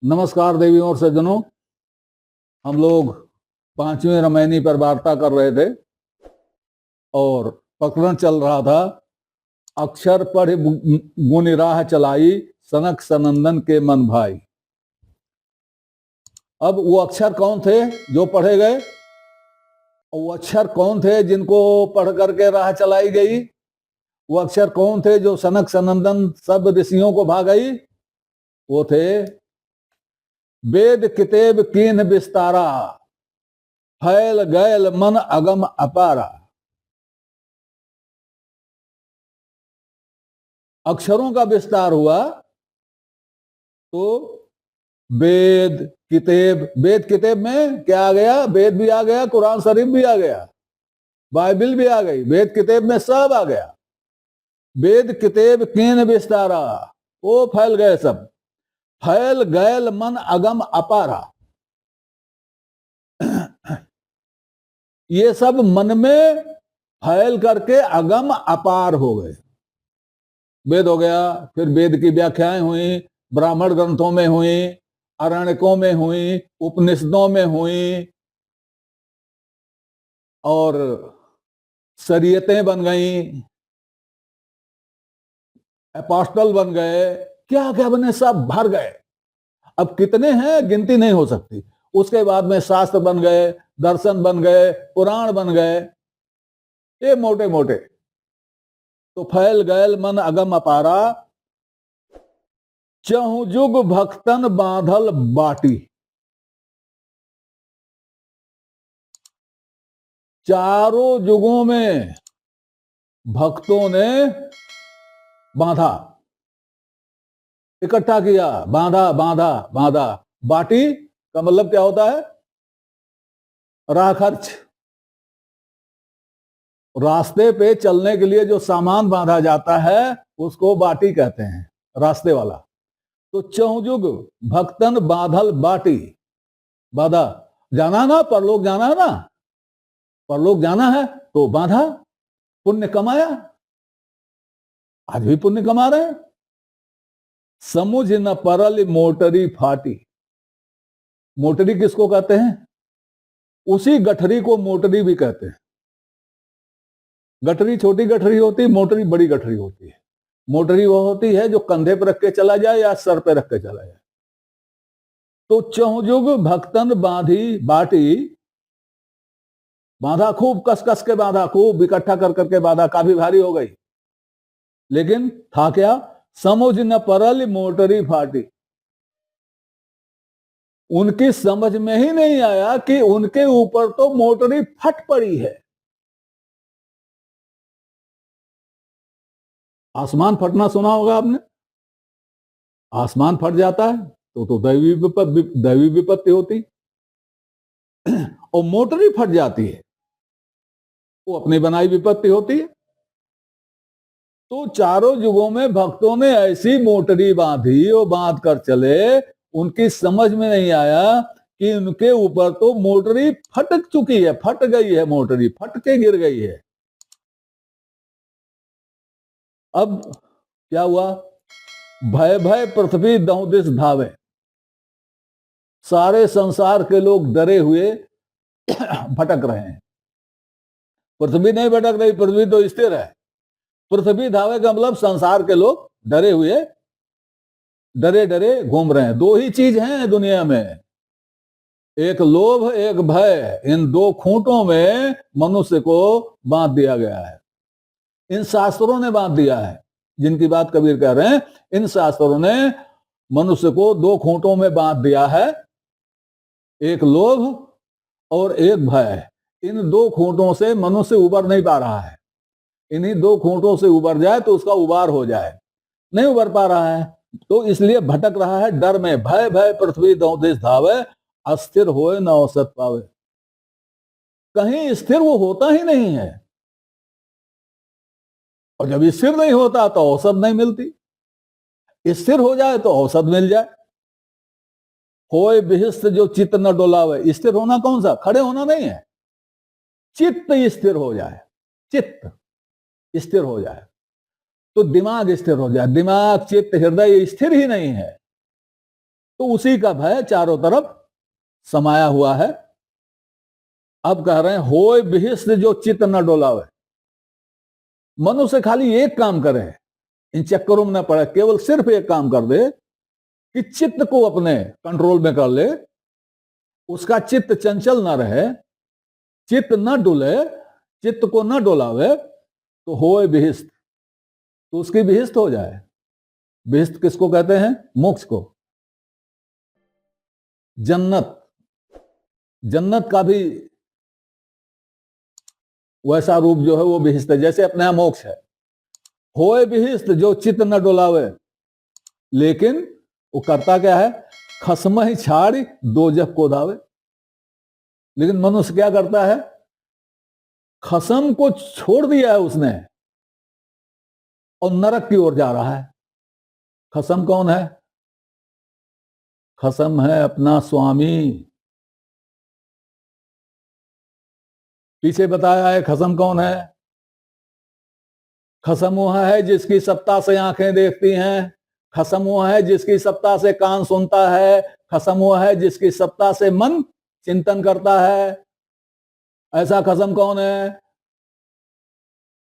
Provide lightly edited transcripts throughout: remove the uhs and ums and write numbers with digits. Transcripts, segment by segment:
नमस्कार देवियों और सज्जनों। हम लोग पांचवें रामायणी पर वार्ता कर रहे थे और प्रकरण चल रहा था अक्षर पढ़ गुण राह चलाई सनक सनंदन के मन भाई। अब वो अक्षर कौन थे जो पढ़े गए? वो अक्षर कौन थे जिनको पढ़ करके राह चलाई गई? वो अक्षर कौन थे जो सनक सनंदन सब ऋषियों को भा गई? वो थे वेद कितेब कीन विस्तारा फैल गैल मन अगम अपारा। अक्षरों का विस्तार हुआ तो वेद किताब में क्या आ गया? वेद भी आ गया, कुरान शरीफ भी आ गया, बाइबल भी आ गई, वेद किताब में सब आ गया। वेद किताब कीन विस्तारा, वो फैल गए सब। फैल गैल मन अगम अपारा, ये सब मन में फैल करके अगम अपार हो गए। वेद हो गया, फिर वेद की व्याख्याएं हुई, ब्राह्मण ग्रंथों में हुई, आरण्यकों में हुई, उपनिषदों में हुई, और शरीयतें बन गई, अपोस्टल बन गए, क्या क्या बने, सब भर गए। अब कितने हैं गिनती नहीं हो सकती। उसके बाद में शास्त्र बन गए, दर्शन बन गए, पुराण बन गए, ये मोटे मोटे। तो फैल गैल मन अगम अपारा चहु जुग भक्तन बांधल बाटी। चारों युगों में भक्तों ने बांधा, इकट्ठा किया, बांधा बांधा बांधा। बाटी का मतलब क्या होता है? राह खर्च। रास्ते पे चलने के लिए जो सामान बांधा जाता है उसको बाटी कहते हैं, रास्ते वाला। तो चहुजुग भक्तन बांधल बाटी, बांधा। जाना ना, परलोक जाना है ना, परलोक जाना है तो बांधा, पुण्य कमाया। आज भी पुण्य कमा रहे हैं। समुझ न परल मोटरी फाटी। मोटरी किसको कहते हैं? उसी गठरी को मोटरी भी कहते हैं। गठरी छोटी गठरी होती है, मोटरी बड़ी गठरी होती है। मोटरी वो होती है जो कंधे पर रख के चला जाए या सर पे रख के चला जाए। तो चहुजुग भक्तन बांधी बाटी, बांधा, खूब कस कस के बांधा, खूब इकट्ठा कर करके बांधा, काफी भारी हो गई, लेकिन था क्या? समझ न परल मोटरी फाटी। उनकी समझ में ही नहीं आया कि उनके ऊपर तो मोटरी फट पड़ी है। आसमान फटना सुना होगा आपने। आसमान फट जाता है तो दैवी विपत्ति होती, और मोटरी फट जाती है वो अपनी बनाई विपत्ति होती है। तो चारों युगों में भक्तों ने ऐसी मोटरी बांधी, वो बांध कर चले, उनकी समझ में नहीं आया कि उनके ऊपर तो मोटरी फटक चुकी है, फट गई है, मोटरी फट के गिर गई है। अब क्या हुआ? भय भय पृथ्वी दहु दिस धावे। सारे संसार के लोग डरे हुए भटक रहे हैं। पृथ्वी नहीं भटक रही, पृथ्वी तो स्थिर है। पृथ्वी धावे का मतलब संसार के लोग डरे हुए, डरे डरे घूम रहे हैं। दो ही चीज हैं दुनिया में, एक लोभ, एक भय। इन दो खूंटों में मनुष्य को बांध दिया गया है। इन शास्त्रों ने बांध दिया है, जिनकी बात कबीर कह रहे हैं। इन शास्त्रों ने मनुष्य को दो खूंटों में बांध दिया है, एक लोभ और एक भय। इन दो खूंटों से मनुष्य उबर नहीं पा रहा है। इन्हीं दो खूंटों से उबर जाए तो उसका उबार हो जाए, नहीं उबर पा रहा है, तो इसलिए भटक रहा है डर में। भय भय पृथ्वी दो दिस धावे अस्थिर होए न औसत पावे। कहीं स्थिर वो होता ही नहीं है, और जब स्थिर नहीं होता तो औसत नहीं मिलती। स्थिर हो जाए तो औसत मिल जाए। होए बिहिस्त जो चित्त न डोलावे। स्थिर होना कौन सा? खड़े होना नहीं है, चित्त स्थिर हो जाए, चित्त स्थिर हो जाए तो दिमाग स्थिर हो जाए। दिमाग, चित्त, हृदय स्थिर ही नहीं है। तो उसी का भय चारों तरफ समाया हुआ है। अब कह रहे हैं होय बिहिस्त जो चित्त न डोलावे। मनुष्य खाली एक काम करे, इन चक्करों में न पड़े, केवल सिर्फ एक काम कर दे कि चित्त को अपने कंट्रोल में कर ले, उसका चित्त चंचल ना रहे, चित्त न डुले, चित्त को न डोलावे, तो होय बिहिस्त, तो उसकी बिहिस्त हो जाए। बिहिस्त किसको कहते हैं? मोक्ष को। जन्नत, जन्नत का भी वैसा रूप जो है वो बिहिस्त है, जैसे अपने यहां मोक्ष है। होए बिहिस्त जो चित्त न डोलावे, लेकिन वो करता क्या है? खसम ही छाड़ी दो जग को धावे। लेकिन मनुष्य क्या करता है? खसम को छोड़ दिया है उसने और नरक की ओर जा रहा है। खसम कौन है? खसम है अपना स्वामी। पीछे बताया है खसम कौन है। खसम वह है जिसकी सत्ता से आंखें देखती हैं, खसम वह है जिसकी सत्ता से कान सुनता है, खसम वह है जिसकी सत्ता से मन चिंतन करता है। ऐसा खसम कौन है?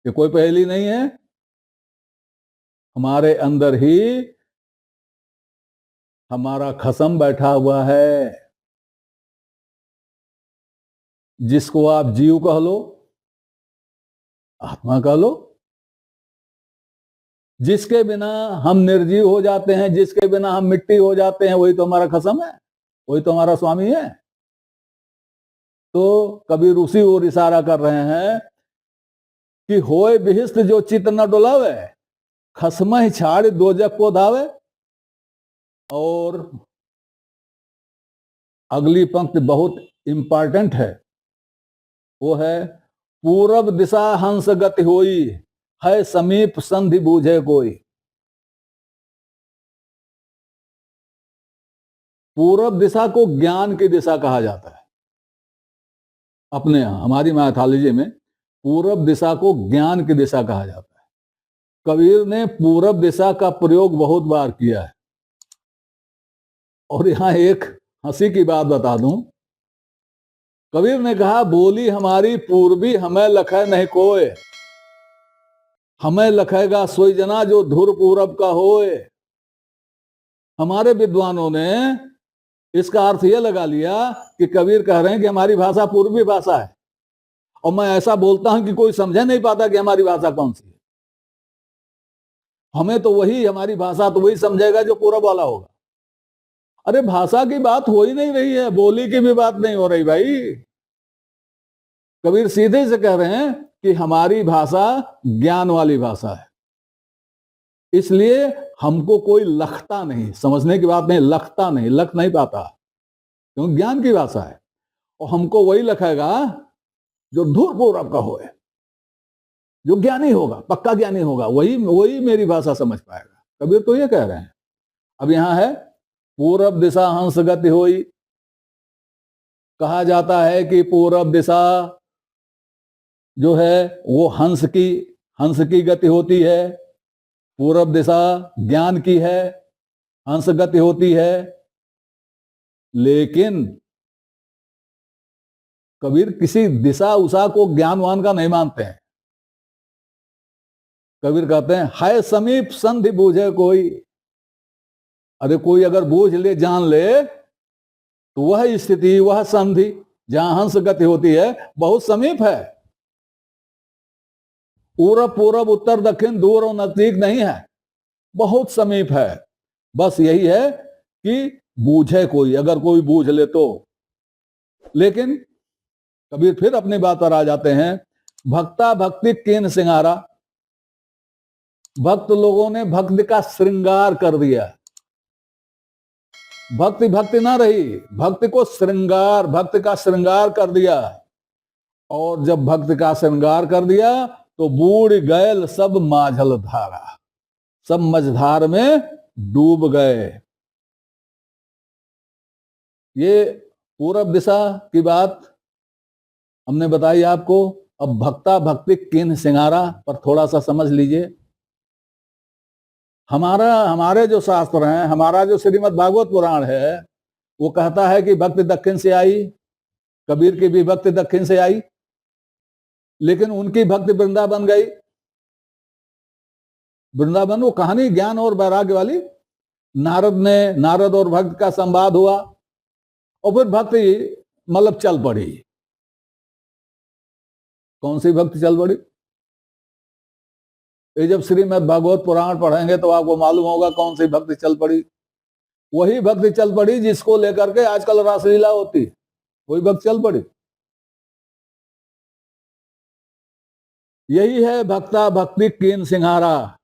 ये कोई पहेली नहीं है, हमारे अंदर ही हमारा खसम बैठा हुआ है, जिसको आप जीव कह लो, आत्मा कह लो, जिसके बिना हम निर्जीव हो जाते हैं, जिसके बिना हम मिट्टी हो जाते हैं, वही तो हमारा खसम है, वही तो हमारा स्वामी है। तो कबीर उसी ओर इशारा कर रहे हैं कि होए बिहिस्त जो चित्त न डोलावे, खसम ही छाड़ दो जग को धावे। और अगली पंक्ति बहुत इंपॉर्टेंट है, वो है पूरब दिशा हंस गति होई, है समीप संधि बूझे कोई। पूरब दिशा को ज्ञान की दिशा कहा जाता है। अपने यहां हमारी मैथोलॉजी में पूरब दिशा को ज्ञान की दिशा कहा जाता है। कबीर ने पूरब दिशा का प्रयोग बहुत बार किया है। और यहां एक हंसी की बात बता दूं, कबीर ने कहा बोली हमारी पूर्वी हमें लखे नहीं कोय, हमें लखेगा सोई जना जो धुर पूरब का होए। हमारे विद्वानों ने इसका अर्थ यह लगा लिया कि कबीर कह रहे हैं कि हमारी भाषा पूर्वी भाषा है, और मैं ऐसा बोलता हूं कि कोई समझ नहीं पाता कि हमारी भाषा कौन सी है। हमें तो वही, हमारी भाषा तो वही समझेगा जो पूरब वाला होगा। अरे भाषा की बात हो ही नहीं रही है, बोली की भी बात नहीं हो रही भाई। कबीर सीधे से कह रहे हैं कि हमारी भाषा ज्ञान वाली भाषा है, इसलिए हमको कोई लखता नहीं, समझने की बात नहीं, लखता नहीं, लख नहीं पाता, क्योंकि ज्ञान की भाषा है। और हमको वही लखेगा जो धूर पूरब का होए, जो ज्ञानी होगा, पक्का ज्ञानी होगा, वही वही मेरी भाषा समझ पाएगा। कबीर तो ये कह रहे हैं। अब यहां है पूरब दिशा हंस गति होई। कहा जाता है कि पूरब दिशा जो है वो हंस की गति होती है। पूरब दिशा ज्ञान की है, हंस गति होती है। लेकिन कबीर किसी दिशा उषा को ज्ञानवान का नहीं मानते हैं। कबीर कहते हैं है समीप संधि बूझे कोई। अरे कोई अगर बूझ ले, जान ले, तो वह स्थिति, वह संधि जहां हंस गति होती है बहुत समीप है। पूरब पूरब उत्तर दक्षिण दूर और नजदीक नहीं है, बहुत समीप है। बस यही है कि बूझे कोई, अगर कोई बूझ ले तो। लेकिन कबीर फिर अपनी बात पर आ जाते हैं, भक्ता भक्ति केन सिंगारा। भक्त लोगों ने भक्ति का श्रृंगार कर दिया। भक्ति भक्ति ना रही, भक्ति को श्रृंगार, भक्ति का श्रृंगार कर दिया। और जब भक्ति का श्रृंगार कर दिया तो बूढ़ गैल सब माझल धारा, सब मझधार में डूब गए। ये पूरब दिशा की बात हमने बताई आपको। अब भक्ता भक्ति किन सिंगारा पर थोड़ा सा समझ लीजिए। हमारे जो शास्त्र हैं, हमारा जो श्रीमद् भागवत पुराण है, वो कहता है कि भक्ति दक्षिण से आई, कबीर की भी भक्ति दक्षिण से आई, लेकिन उनकी भक्ति वृंदावन गई। वृंदावन वो कहानी ज्ञान और वैराग्य वाली, नारद और भक्त का संवाद हुआ और फिर भक्ति मतलब चल पड़ी। कौन सी भक्ति चल पड़ी? ये जब श्रीमद् भागवत पुराण पढ़ेंगे तो आपको मालूम होगा कौन सी भक्ति चल पड़ी। वही भक्ति चल पड़ी जिसको लेकर के आजकल रासलीला होती, वही भक्ति चल पड़ी। यही है भक्ता भक्ति कीन सिंहारा,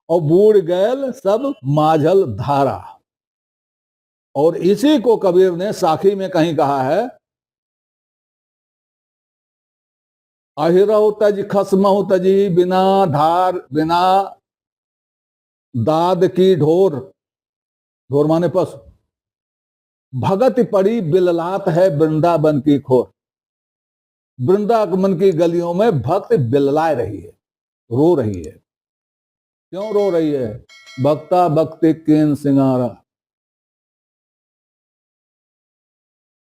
और बूढ़ गैल सब माझल धारा। और इसी को कबीर ने साखी में कहीं कहा है, अहिरहु तज खसमहु तजी, बिना दाद की ढोर, ढोर माने पशु, भगत पड़ी बिललात है वृंदावन की खोर। वृंदावन की गलियों में भक्त बिललाए रही है, रो रही है। क्यों रो रही है? भक्ता भक्ति कीन सिंगारा,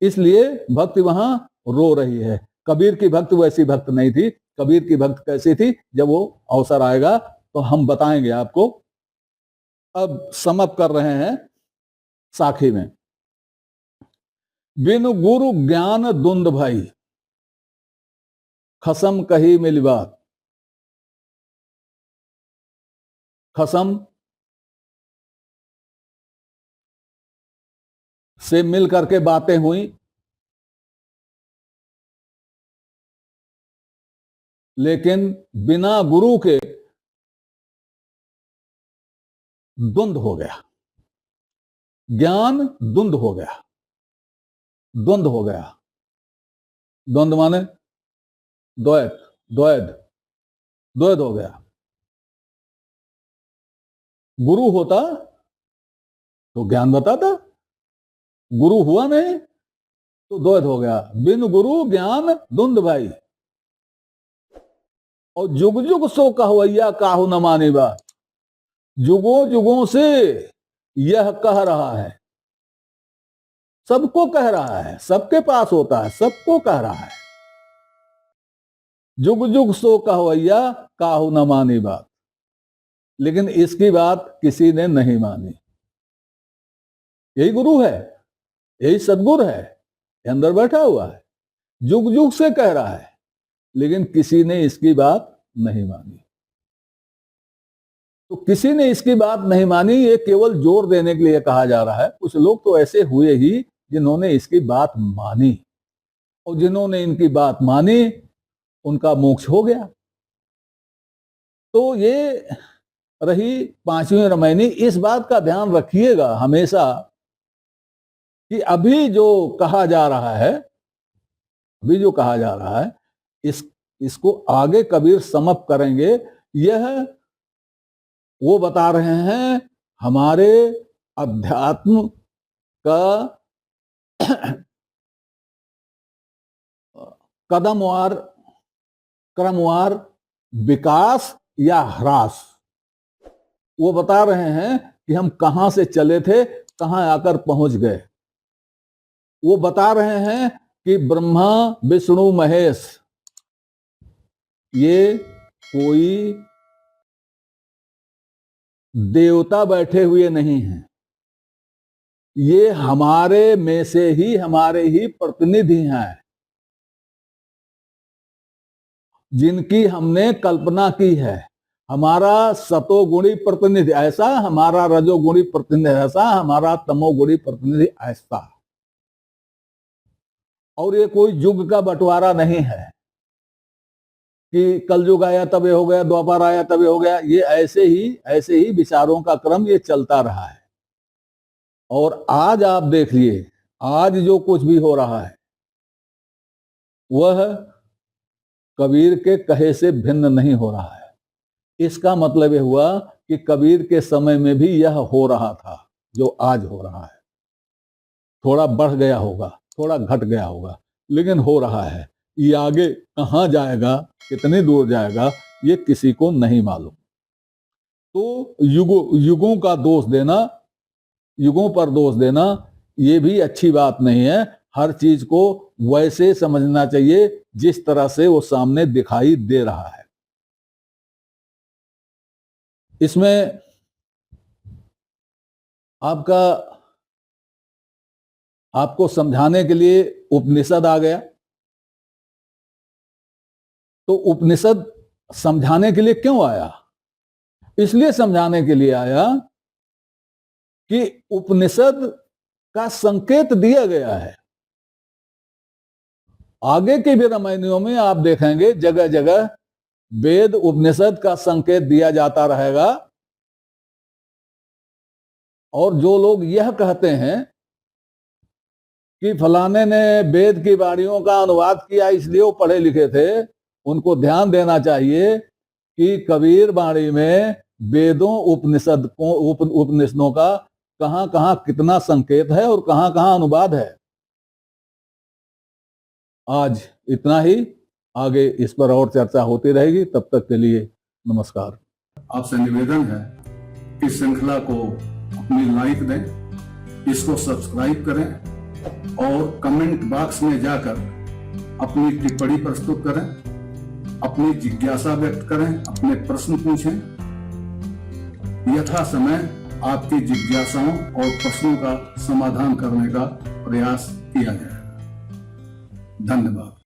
इसलिए भक्ति वहां रो रही है। कबीर की भक्त वैसी भक्त नहीं थी। कबीर की भक्त कैसी थी, जब वो अवसर आएगा तो हम बताएंगे आपको। अब समअप कर रहे हैं साखी में। बिनु गुरु ज्ञान दुंद भाई, खसम कही मिली बात। खसम से मिल करके बातें हुई, लेकिन बिना गुरु के द्वंद हो गया, ज्ञान द्वंद हो गया। द्वंद हो गया, द्वंद माने द्वैत, द्वैत हो गया। गुरु होता तो ज्ञान बताता, गुरु हुआ नहीं तो द्वैत हो गया। बिन गुरु ज्ञान दुंद भाई, और जुग जुग सो कहवैया काहू न माने बात। जुगों जुगों से यह कह रहा है, सबको कह रहा है, सबके पास होता है, सबको कह रहा है। जुग जुग सो कहवैया काहू न मानी बात, लेकिन इसकी बात किसी ने नहीं मानी। यही गुरु है, यही सदगुरु है, ये अंदर बैठा हुआ है, जुग जुग से कह रहा है, लेकिन किसी ने इसकी बात नहीं मानी। तो किसी ने इसकी बात नहीं मानी, ये केवल जोर देने के लिए कहा जा रहा है। कुछ लोग तो ऐसे हुए ही जिन्होंने इसकी बात मानी, और जिन्होंने इनकी बात मानी उनका मोक्ष हो गया। तो ये रही पांचवी रामायणी। इस बात का ध्यान रखिएगा हमेशा कि अभी जो कहा जा रहा है, इसको आगे कबीर समअप करेंगे। यह वो बता रहे हैं हमारे अध्यात्म का कदमवार, क्रमवार विकास या ह्रास। वो बता रहे हैं कि हम कहां से चले थे, कहां आकर पहुंच गए। वो बता रहे हैं कि ब्रह्मा विष्णु महेश ये कोई देवता बैठे हुए नहीं हैं, ये हमारे में से ही, हमारे ही प्रतिनिधि हैं, जिनकी हमने कल्पना की है। हमारा सतोगुणी प्रतिनिधि ऐसा, हमारा रजोगुणी प्रतिनिधि ऐसा, हमारा तमोगुणी प्रतिनिधि ऐसा। और ये कोई युग का बंटवारा नहीं है कि कल युग आया तब ये हो गया, द्वापर आया तब ये हो गया। ये ऐसे ही विचारों का क्रम ये चलता रहा है। और आज आप देखिए, आज जो कुछ भी हो रहा है वह कबीर के कहे से भिन्न नहीं हो रहा है। इसका मतलब यह हुआ कि कबीर के समय में भी यह हो रहा था जो आज हो रहा है। थोड़ा बढ़ गया होगा, थोड़ा घट गया होगा, लेकिन हो रहा है। ये आगे कहां जाएगा, कितनी दूर जाएगा, ये किसी को नहीं मालूम। तो युगों का दोष देना, युगों पर दोष देना ये भी अच्छी बात नहीं है। हर चीज को वैसे समझना चाहिए जिस तरह से वो सामने दिखाई दे रहा है। इसमें आपको समझाने के लिए उपनिषद आ गया। तो उपनिषद समझाने के लिए क्यों आया? इसलिए समझाने के लिए आया कि उपनिषद का संकेत दिया गया है। आगे के भी रामायणों में आप देखेंगे जगह जगह वेद उपनिषद का संकेत दिया जाता रहेगा। और जो लोग यह कहते हैं कि फलाने ने वेद की वाणियों का अनुवाद किया इसलिए वो पढ़े लिखे थे, उनको ध्यान देना चाहिए कि कबीर वाणी में वेदों उपनिषदों का कहां कहां कितना संकेत है और कहां कहां अनुवाद है। आज इतना ही, आगे इस पर और चर्चा होती रहेगी। तब तक के लिए नमस्कार। आपसे निवेदन है कि श्रृंखला को अपनी लाइक दें, इसको सब्सक्राइब करें और कमेंट बॉक्स में जाकर अपनी टिप्पणी प्रस्तुत करें, अपनी जिज्ञासा व्यक्त करें, अपने प्रश्न पूछें। यथा समय आपकी जिज्ञासाओं और प्रश्नों का समाधान करने का प्रयास किया जाएगा। धन्यवाद।